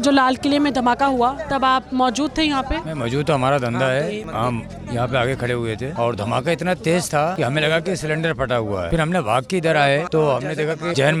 जो लाल किले में धमाका हुआ तब आप मौजूद थे यहाँ पे? मैं मौजूद तो हमारा धंधा है, हम यहाँ पे आगे खड़े हुए थे और धमाका इतना तेज था कि हमें लगा कि सिलेंडर फटा हुआ है। फिर हमने भाग के इधर आए तो हमने देखा कि जैन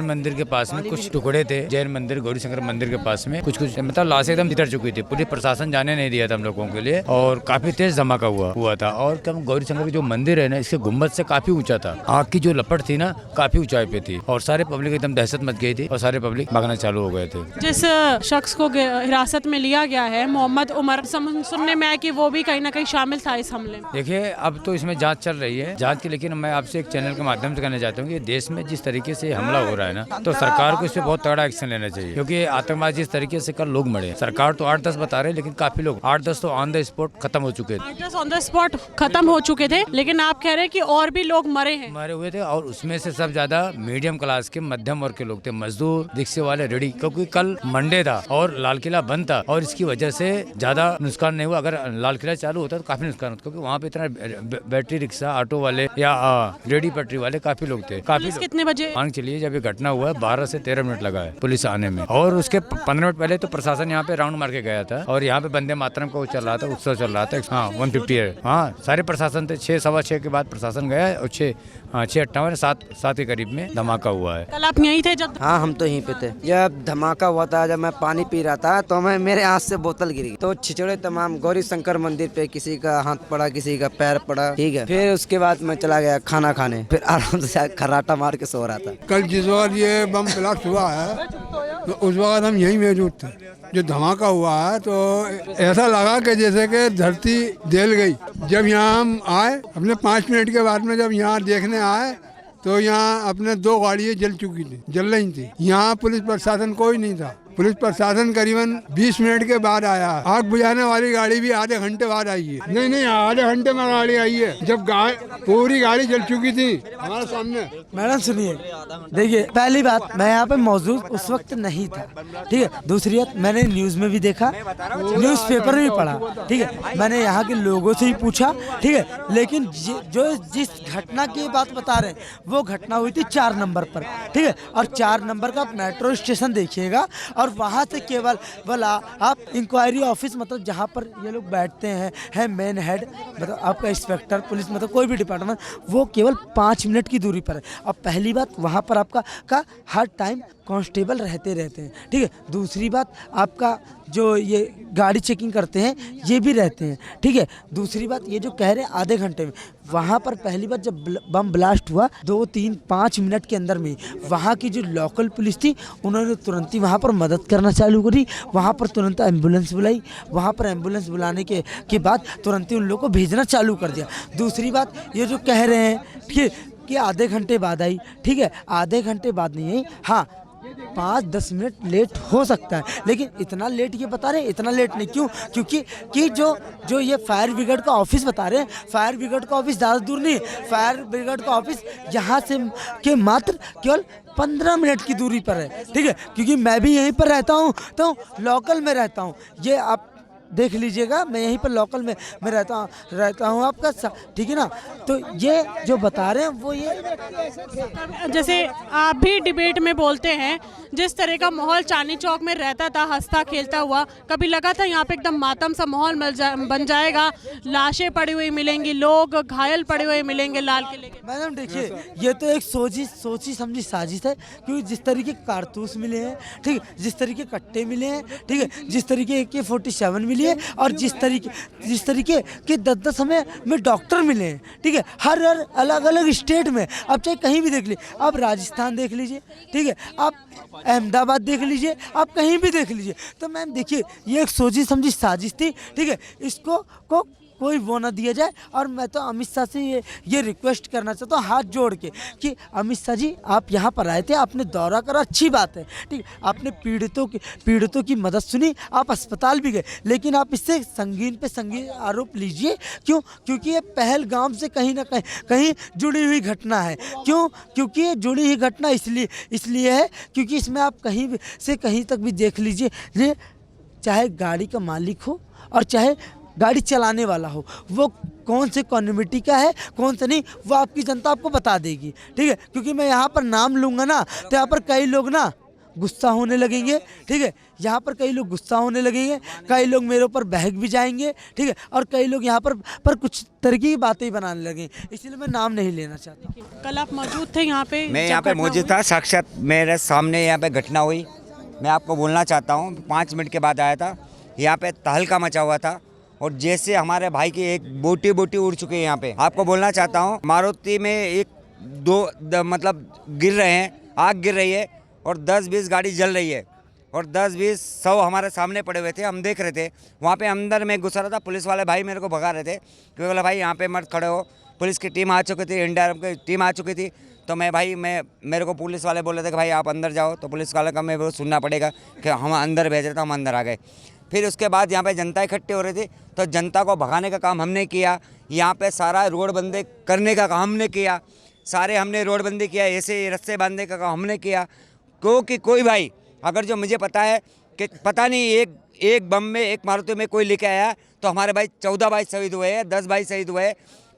मंदिर के पास में कुछ टुकड़े थे। जैन मंदिर, गौरी शंकर मंदिर के पास में कुछ मतलब लाशें एकदम बितर चुकी थी। पुलिस प्रशासन जाने नहीं दिया था हम लोगों के लिए और काफी तेज धमाका हुआ था। और कम गौरी शंकर जो मंदिर है ना, इसके गुम्बद से काफी ऊंचा था। आग की जो लपट थी ना, काफी ऊंचाई पे थी और सारे पब्लिक एकदम दहशत मच गई थी और सारे पब्लिक भागना चालू हो गए थे। जिस शख्स को हिरासत में लिया गया है, मोहम्मद उमर, सुनने में आया कि वो भी कहीं ना कहीं शामिल था इस हमले में। देखिए, अब तो इसमें जांच चल रही है जांच की, लेकिन मैं आपसे एक चैनल के माध्यम से कहना चाहता हूँ कि देश में जिस तरीके से हमला हो रहा है ना, तो सरकार को इस पे बहुत तगड़ा एक्शन लेना चाहिए, क्योंकि आतंकवाद जिस तरीके से कल लोग मरे। सरकार तो 8-10 बता रहे, लेकिन काफी लोग 8-10 तो ऑन द स्पॉट खत्म हो चुके थे। 8-10 ऑन द स्पॉट खत्म हो चुके थे, लेकिन आप कह रहे हैं कि और भी लोग मरे हुए थे और उसमें से सब ज्यादा मीडियम क्लास के, मध्यम वर्ग के लोग थे, मजदूर, रिक्शे वाले, रेडी, क्योंकि कल मंडे था और लाल किला बंद था और इसकी वजह से ज्यादा नुकसान नहीं हुआ। अगर लाल किला चालू होता तो काफी नुकसान होता, क्योंकि वहाँ पे इतना बैटरी रिक्शा, ऑटो वाले या रेडी पटरी वाले काफी लोग थे। काफी कितने बजे मान चलिए जब ये घटना हुआ है 12 से 13 मिनट लगा है पुलिस आने में, और उसके 15 मिनट पहले तो प्रशासन यहाँ पे राउंड मार के गया था और यहाँ पे वंदे मातरम का चल रहा था, उत्सव चल रहा था। हाँ, 150 है। हाँ, सारे प्रशासन थे। 6, 6:15 के बाद प्रशासन गया और 6:58, 7 के करीब में धमाका हुआ है। कल आप यहीं थे जब? हाँ, हम तो यहीं पे थे जब धमाका हुआ था। जब मैं पानी पी रहा था तो मेरे हाथ से बोतल गिरी तो छिछड़े तमाम गौरी शंकर मंदिर पे, किसी का हाथ पड़ा, किसी का पैर पड़ा, ठीक है। फिर उसके बाद मैं चला गया खाना खाने, फिर आराम से खर्राटा मार के सो रहा था। कल जिस वक्त ये बम ब्लास्ट हुआ है तो उस वक्त हम यहीं मौजूद थे। जो धमाका हुआ है तो ऐसा लगा कि जैसे कि धरती देल गई। जब यहाँ हम आए, अपने 5 मिनट के बाद में जब यहाँ देखने आए तो यहाँ अपने 2 गाड़ियाँ जल चुकी थी, जल रही थी। यहाँ पुलिस प्रशासन कोई नहीं था। पुलिस प्रशासन करीबन 20 मिनट के बाद आया। आग बुझाने वाली गाड़ी भी आधे घंटे बाद आई है। नहीं, आधे घंटे में गाड़ी आई है, जब पूरी गाड़ी जल चुकी थी हमारे सामने। मैडम सुनिए, देखिए, पहली बात, मैं यहाँ पे मौजूद उस वक्त नहीं था, ठीक है। दूसरी बात, मैंने न्यूज़ में भी देखा, न्यूज़पेपर में भी पढ़ा, ठीक है। मैंने यहाँ के लोगों से ही पूछा, ठीक है। लेकिन जो जिस घटना की बात बता रहे हैं वो घटना हुई थी 4 नंबर पर, ठीक है। और 4 नंबर का मेट्रो स्टेशन देखिएगा और वहाँ से केवल आप इंक्वायरी ऑफिस, मतलब जहाँ पर ये लोग बैठते हैं मेन हेड, मतलब आपका इंस्पेक्टर पुलिस, मतलब कोई भी डिपार्टमेंट, वो केवल 5 मिनट की दूरी पर है। अब पहली बात, वहाँ पर आपका हर टाइम कांस्टेबल रहते हैं, ठीक है। दूसरी बात, आपका जो ये गाड़ी चेकिंग करते हैं ये भी रहते हैं, ठीक है। दूसरी बात, ये जो कह रहे हैं आधे घंटे में, वहाँ पर पहली बार जब बम ब्लास्ट हुआ 2, 3, 5 मिनट के अंदर में वहाँ की जो लोकल पुलिस थी उन्होंने तुरंत ही वहाँ पर मदद करना चालू करी। वहाँ पर तुरंत एम्बुलेंस बुलाई। वहाँ पर एम्बुलेंस बुलाने के बाद तुरंत ही उन लोगों को भेजना चालू कर दिया। दूसरी बात, ये जो कह रहे हैं कि आधे घंटे बाद आई, ठीक है, आधे घंटे बाद नहीं आई, हाँ 5-10 मिनट लेट हो सकता है, लेकिन इतना लेट ये बता रहे हैं, इतना लेट नहीं। क्यों? क्योंकि जो ये फायर ब्रिगेड का ऑफिस बता रहे हैं, फायर ब्रिगेड का ऑफिस ज़्यादा दूर नहीं है। फायर ब्रिगेड का ऑफिस यहाँ से के मात्र केवल 15 मिनट की दूरी पर है, ठीक है। क्योंकि मैं भी यहीं पर रहता हूँ, तो लोकल में रहता हूँ। ये आप देख लीजिएगा, मैं यहीं पर लोकल में रहता हूँ आपका, ठीक है ना। तो ये जो बता रहे हैं वो ये, जैसे आप भी डिबेट में बोलते हैं, जिस तरह का माहौल चांदनी चौक में रहता था हंसता खेलता हुआ, कभी लगा था यहाँ पे एकदम मातम सा माहौल बन जाएगा, लाशें पड़ी हुई मिलेंगी, लोग घायल पड़े हुए मिलेंगे लाल किले के? मैडम देखिए, ये तो एक सोची समझी साजिश है, क्योंकि जिस तरीके कारतूस मिले हैं, ठीक है, जिस तरीके कट्टे मिले हैं, ठीक है, जिस तरीके AK-47 मिली है, और जिस तरीके के 10-10 हमें में डॉक्टर मिले हैं, ठीक है, हर अलग अलग स्टेट में। अब चाहे कहीं भी देख लीजिए, आप राजस्थान देख लीजिए, ठीक है, आप अहमदाबाद देख लीजिए, आप कहीं भी देख लीजिए। तो मैम देखिए, ये एक सोची समझी साजिश थी, ठीक है, इसको कोई वो ना दिया जाए। और मैं तो अमित शाह से ये रिक्वेस्ट करना चाहता हूँ हाथ जोड़ के कि अमित शाह जी, आप यहाँ पर आए थे, आपने दौरा करा, अच्छी बात है, ठीक है, आपने पीड़ितों की मदद सुनी, आप अस्पताल भी गए, लेकिन आप इससे संगीन पे संगीन आरोप लीजिए। क्यों? क्योंकि ये पहलगाम से कहीं ना कहीं जुड़ी हुई घटना है। क्यों? क्योंकि ये जुड़ी हुई घटना इसलिए है क्योंकि इसमें आप कहीं से कहीं तक भी देख लीजिए, चाहे गाड़ी का मालिक हो और चाहे गाड़ी चलाने वाला हो, वो कौन से कम्युनिटी का है कौन सा नहीं, वो आपकी जनता आपको बता देगी, ठीक है। क्योंकि मैं यहाँ पर नाम लूँगा ना तो यहाँ पर कई लोग ना गुस्सा होने लगेंगे, ठीक है। यहाँ पर कई लोग गुस्सा होने लगेंगे, कई लोग मेरे ऊपर बहक भी जाएंगे, ठीक है, और कई लोग यहाँ पर कुछ तरह की बातें बनाने लगेंगे, इसलिए मैं नाम नहीं लेना चाहता। कल आप मौजूद थे यहाँ पे? मैं जब यहाँ पे घटना मौजूद हुई? था, साक्षात मेरे सामने यहाँ पे घटना हुई। मैं आपको बोलना चाहता हूँ, 5 मिनट के बाद आया था, यहाँ पे तहलका मचा हुआ था और जैसे हमारे भाई की एक बोटी उड़ चुकी है। यहाँ पे आपको बोलना चाहता हूँ, मारुति में एक दो मतलब गिर रहे हैं, आग गिर रही है और 10-20 गाड़ी जल रही है और 10-20 100 हमारे सामने पड़े हुए थे, हम देख रहे थे। वहाँ पे अंदर में घुसा रहा था, पुलिस वाले भाई मेरे को भगा रहे थे क्योंकि बोला भाई यहाँ पे मत खड़े हो, पुलिस की टीम आ चुकी थी, एनडीआरएफ की टीम आ चुकी थी। तो मेरे को पुलिस वाले बोल रहे थे कि भाई आप अंदर जाओ, तो पुलिस वाले का मैं वो सुनना पड़ेगा कि हम अंदर भेज रहे थे, हम अंदर आ गए। फिर उसके बाद यहाँ पे जनता इकट्ठी हो रही थी, तो जनता को भगाने का काम हमने किया। यहाँ पे सारा रोड बंदी करने का काम हमने किया, सारे हमने रोड बंदी किया, ऐसे रस्से बांधने का काम हमने किया। क्योंकि कोई भाई अगर जो मुझे पता है कि पता नहीं एक बम में एक मारुति में कोई लेके आया तो हमारे भाई 14 भाई शहीद हुए हैं, 10 भाई शहीद हुए हैं,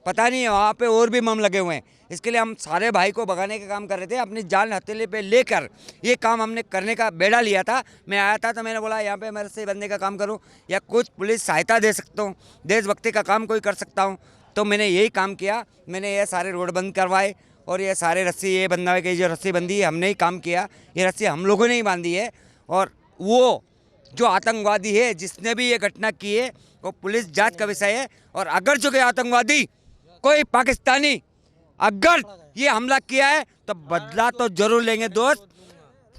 पता नहीं वहाँ पे और भी बम लगे हुए हैं। इसके लिए हम सारे भाई को भगाने का काम कर रहे थे, अपनी जान हथेली पे लेकर ये काम हमने करने का बेड़ा लिया था। मैं आया था तो मैंने बोला यहाँ पे मैं रस्सी बंधने का काम करूँ या कुछ पुलिस सहायता दे सकता हूँ, देशभक्ति का काम कोई कर सकता हूँ, तो मैंने यही काम किया। मैंने ये सारे रोड बंद करवाए और ये सारे रस्सी ये बंधवाए की जो रस्सी बंधी है हमने ही काम किया, ये रस्सी हम लोगों ने ही बांधी है। और वो जो आतंकवादी है जिसने भी ये घटना की है वो पुलिस जांच का विषय है। और अगर जो कोई आतंकवादी कोई पाकिस्तानी अगर ये हमला किया है तो बदला तो जरूर लेंगे दोस्त,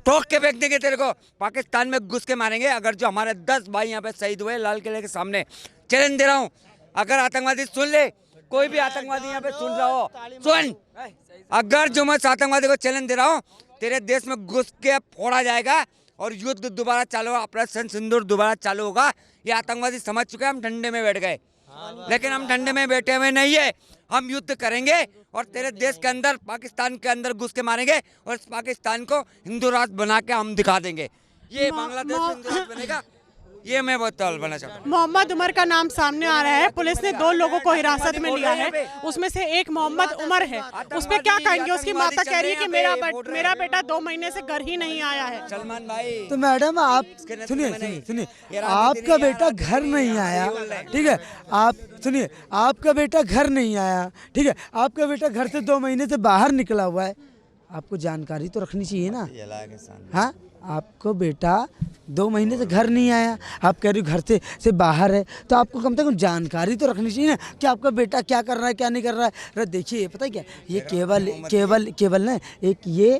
ठोक के फेंक देंगे तेरे को, पाकिस्तान में घुस के मारेंगे। अगर जो हमारे 10 भाई यहाँ पे शहीद हुए लाल किले के सामने, चैलेंज दे रहा हूँ, अगर आतंकवादी सुन ले, कोई भी आतंकवादी यहाँ पे सुन रहा हो, सुन, अगर जो मैं आतंकवादी को चैलेंज दे रहा हूँ, तेरे देश में घुस के फोड़ा जाएगा और युद्ध दोबारा चालू होगा, ऑपरेशन सिंदूर दोबारा चालू होगा। ये आतंकवादी समझ चुके हैं हम ठंडे में बैठ गए, लेकिन हम ठंडे में बैठे हुए नहीं है, हम युद्ध करेंगे और तेरे देश के अंदर पाकिस्तान के अंदर घुस के मारेंगे और इस पाकिस्तान को हिंदू राष्ट्र बना के हम दिखा देंगे। ये बांग्लादेश हिंदू राष्ट्र बनेगा, ये मैं बहुत बना चाहता हूँ। मोहम्मद उमर का नाम सामने आ रहा है, पुलिस ने 2 लोगों को हिरासत में लिया है, उसमें से एक मोहम्मद उमर है। उस पर क्या कहेंगे? उसकी माता कह रही है कि मेरा बेटा 2 महीने से घर ही नहीं आया है। सलमान भाई तो मैडम आप सुनिए, आपका बेटा घर नहीं आया, ठीक है, आप सुनिए, आपका बेटा घर नहीं आया, ठीक है, आपका बेटा घर से 2 महीने से बाहर निकला हुआ है, आपको जानकारी तो रखनी चाहिए ना। हाँ, आपको बेटा 2 महीने से घर नहीं आया, आप कह रही हो घर से बाहर है, तो आपको कम से कम जानकारी तो रखनी चाहिए ना कि आपका बेटा क्या कर रहा है क्या नहीं कर रहा है। अरे देखिए, पता है क्या, ये केवल ना एक ये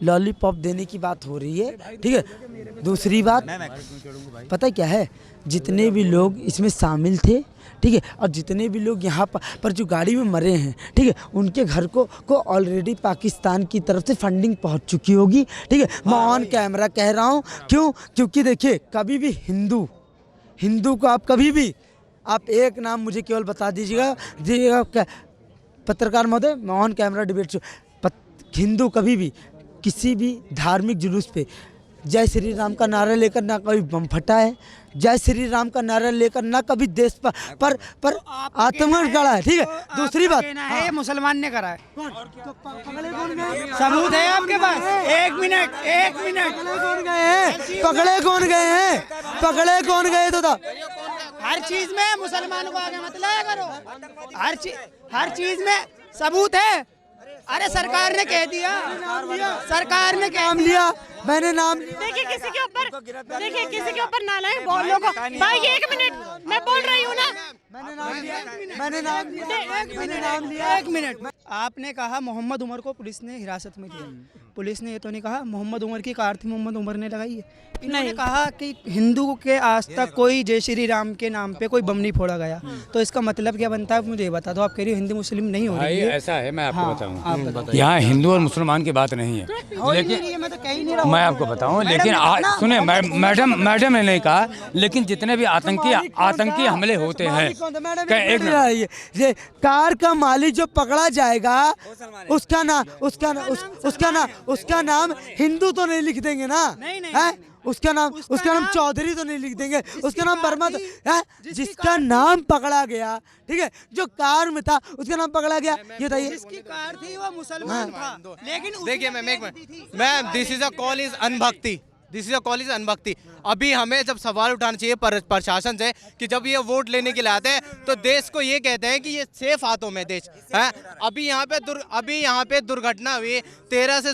लॉलीपॉप देने की बात हो रही है, ठीक है। दूसरी बात पता है क्या है, जितने भी लोग इसमें शामिल थे, ठीक है, और जितने भी लोग यहाँ पर जो गाड़ी में मरे हैं, ठीक है, उनके घर को ऑलरेडी पाकिस्तान की तरफ से फंडिंग पहुँच चुकी होगी, ठीक है। मैं ऑन कैमरा कह रहा हूँ, क्योंकि देखिए, कभी भी हिंदू को आप कभी भी आप एक नाम मुझे केवल बता दीजिएगा पत्रकार महोदय, मैं ऑन कैमरा डिबेट हिंदू कभी भी किसी भी धार्मिक जुलूस पे जय श्री राम का नारा लेकर ना कभी बम फटा है, जय श्री राम का नारा लेकर ना कभी देश पर आतंकवाद करा है, ठीक है। दूसरी बात है, ये मुसलमान ने करा है, सबूत है आपके पास। एक मिनट पकड़े कौन गए तो था। हर चीज में मुसलमानों को आगे मत लाया करो, हर चीज में सबूत है। अरे सरकार ने कह दिया, सरकार ने नाम लिया, मैंने नाम देखिए किसी के ऊपर नालायक बोल लोगों। भाई 1 मिनट, मैं बोल रही हूँ ना, मैंने नाम लिया। 1 मिनट। आपने कहा मोहम्मद उमर को पुलिस ने हिरासत में लिया, पुलिस ने ये तो नहीं कहा मोहम्मद उमर की कार थी, मोहम्मद उमर ने लगाई है। इन्होंने कहा कि हिंदू के आज तक कोई जय श्री राम के नाम पे कोई बम नहीं फोड़ा गया, तो इसका मतलब क्या बनता है मुझे ये बता दो। आप कह रही हो हिंदू मुस्लिम नहीं हो रही है, ऐसा है, मैं आपको हाँ, बताऊं, यहाँ हिंदू और मुसलमान की बात नहीं है, लेकिन मैं तो कह ही नहीं रहा हूँ। मैं आपको बताऊं, लेकिन सुने, मैडम ने नहीं कहा, लेकिन जितने भी आतंकी हमले होते हैं, ये कार का मालिक जो पकड़ा जाएगा उसका नाम हिंदू तो नहीं लिख देंगे ना, उसका नाम चौधरी तो नहीं लिख देंगे, उसका नाम वर्मा तो है, जिसका नाम पकड़ा गया, ठीक है, जो कार में था उसका नाम पकड़ा गया। ये बताइए, जिसकी कार थी वो मुसलमान था, लेकिन देखिए ma'am, this is a call is अनभक्ति, this is a call is अनभक्ति। अभी हमें जब सवाल उठाना चाहिए प्रशासन से कि जब ये वोट लेने के लिए आते हैं तो देश को ये कहते हैं कि ये सेफ हाथों में देश है। अभी यहाँ पे दुर्घटना हुई, 13 से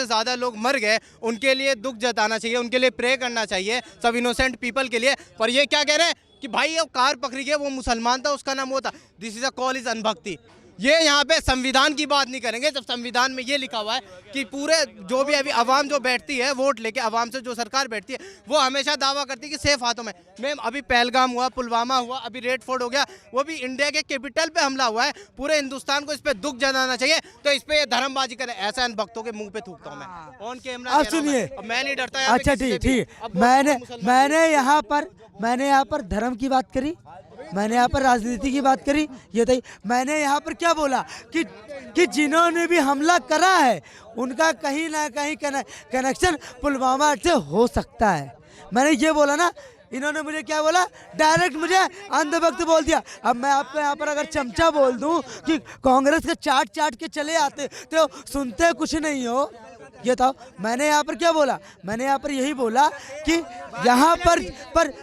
ज़्यादा लोग मर गए, उनके लिए दुख जताना चाहिए, उनके लिए प्रे करना चाहिए सब इनोसेंट पीपल के लिए। पर ये क्या कह रहे हैं कि भाई वो कार पकड़ी गई, वो मुसलमान था, उसका नाम वो था। This is a call is अनभक्ति। ये यहाँ पे संविधान की बात नहीं करेंगे जब संविधान में ये लिखा हुआ है कि पूरे जो भी अभी आवाम जो बैठती है वोट लेके, आवाम से जो सरकार बैठती है वो हमेशा दावा करती है कि सेफ हाथों में। मैम अभी पहलगाम हुआ, पुलवामा हुआ, अभी रेड फोर्ट हो गया, वो भी इंडिया के कैपिटल पे हमला हुआ है। पूरे हिंदुस्तान को इस पे दुख जताना चाहिए, तो इस पे धर्मबाजी करें। ऐसा इन भक्तों के मुंह पे थूकता हूँ मैं ऑन कैमरा। आप सुनिए, मैं नहीं डरता यहाँ पे अच्छा किसी से ठीक भी। मैंने यहाँ पर धर्म की बात करी, मैंने यहाँ पर राजनीति की बात करी, ये तो मैंने यहाँ पर क्या बोला कि जिन्होंने भी हमला करा है उनका कहीं ना कहीं कनेक्शन पुलवामा से हो सकता है। मैंने ये बोला ना, इन्होंने मुझे क्या बोला, डायरेक्ट मुझे अंधभक्त बोल दिया। अब मैं आपको यहाँ पर अगर चमचा बोल दूँ कि कांग्रेस का चाट के चले आते तो सुनते कुछ नहीं हो, ये था। मैंने यहाँ पर क्या बोला, मैंने यहाँ पर यही बोला कि यहाँ पर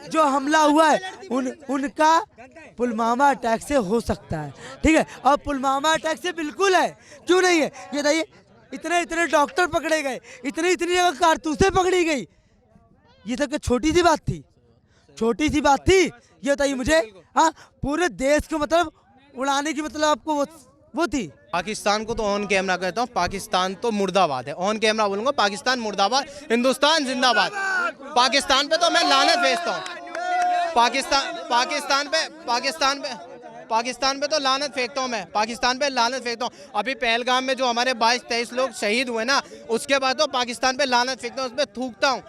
जो हमला हुआ है उनका पुलवामा अटैक से हो सकता है, ठीक है। और पुलवामा अटैक से बिल्कुल है, क्यों नहीं है ये बताइए। इतने डॉक्टर पकड़े गए, इतनी जगह कारतूसें पकड़ी गई, ये तक छोटी सी बात थी, छोटी सी बात थी ये बताइए मुझे। हाँ, पूरे देश को मतलब उड़ाने की मतलब आपको वो थी। पाकिस्तान को तो ऑन कैमरा कहता हूँ, पाकिस्तान तो मुर्दाबाद है। ऑन कैमरा बोलूंगा पाकिस्तान मुर्दाबाद, हिंदुस्तान जिंदाबाद। पाकिस्तान पे तो मैं लानत भेजता हूँ। पाकिस्तान पे तो लानत फेंकता हूँ मैं, पाकिस्तान पे लानत फेंकता हूँ। अभी पहलगाम में जो हमारे 22-23 लोग शहीद हुए ना, उसके बाद तो पाकिस्तान पे लानत फेंकता हूँ, उस पर थूकता हूँ,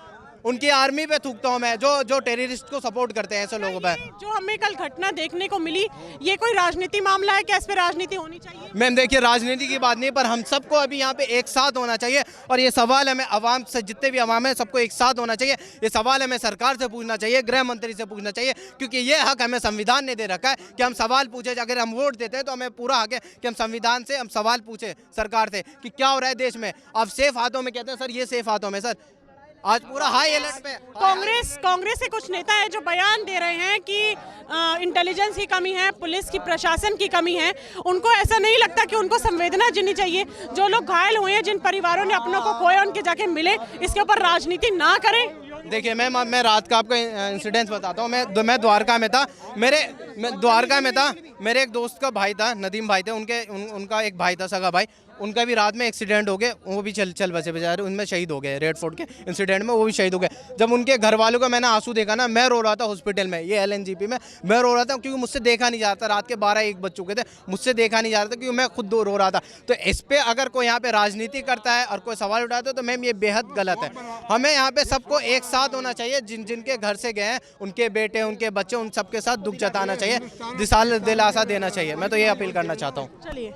उनकी आर्मी पे थूकता हूँ मैं, जो टेररिस्ट को सपोर्ट करते हैं ऐसे लोगों पे। जो हमें कल घटना देखने को मिली, ये कोई राजनीति मामला है क्या? इस पे राजनीति होनी चाहिए? मैम देखिए, राजनीति की बात नहीं, पर हम सबको अभी यहाँ पे एक साथ होना चाहिए। और ये सवाल हमें आवाम से, जितने भी आवाम है सबको एक साथ होना चाहिए। ये सवाल हमें सरकार से पूछना चाहिए, गृह मंत्री से पूछना चाहिए, क्योंकि ये हक हमें संविधान ने दे रखा है कि हम सवाल पूछे। अगर हम वोट देते हैं तो हमें पूरा हक है कि हम संविधान से हम सवाल पूछे सरकार से कि क्या हो रहा है देश में। अब सेफ हाथों में कहते हैं सर, ये सेफ हाथों में सर, आज पूरा हाई अलर्ट पे। कांग्रेस के कुछ नेता है जो बयान दे रहे हैं कि इंटेलिजेंस की कमी है, पुलिस की, प्रशासन की कमी है। उनको ऐसा नहीं लगता कि उनको संवेदना जीनी चाहिए? जो लोग घायल हुए हैं, जिन परिवारों ने अपनों को खोया, उनके जाके मिले, इसके ऊपर राजनीति ना करें। देखिए मैम, मैं रात का आपको इंसिडेंस बताता हूँ। मैं द्वारका में था, मेरे एक दोस्त का भाई था, नदीम भाई थे, उनका एक भाई था, सगा भाई, उनका भी रात में एक्सीडेंट हो गया, वो भी चल बसे बेचारे, उनमें शहीद हो गए। रेड फोर्ट के इंसिडेंट में वो भी शहीद हो गए। जब उनके घर वालों का मैंने आंसू देखा ना, मैं रो रहा था हॉस्पिटल में, ये LNGP में मैं रो रहा था, क्योंकि मुझसे देखा नहीं जाता। रात के 12-1 बज चुके थे, मुझसे देखा नहीं जा रहा था, क्योंकि मैं खुद रो रहा था। तो इस पे अगर कोई यहाँ पे राजनीति करता है और कोई सवाल उठाता है तो मैम ये बेहद गलत है। हमें यहाँ पे सबको एक साथ होना चाहिए, जिनके घर से गए हैं, उनके बेटे, उनके बच्चे, उन सबके साथ दुख जताना चाहिए, दिलासा देना चाहिए। मैं तो ये अपील करना चाहता हूँ। चलिए।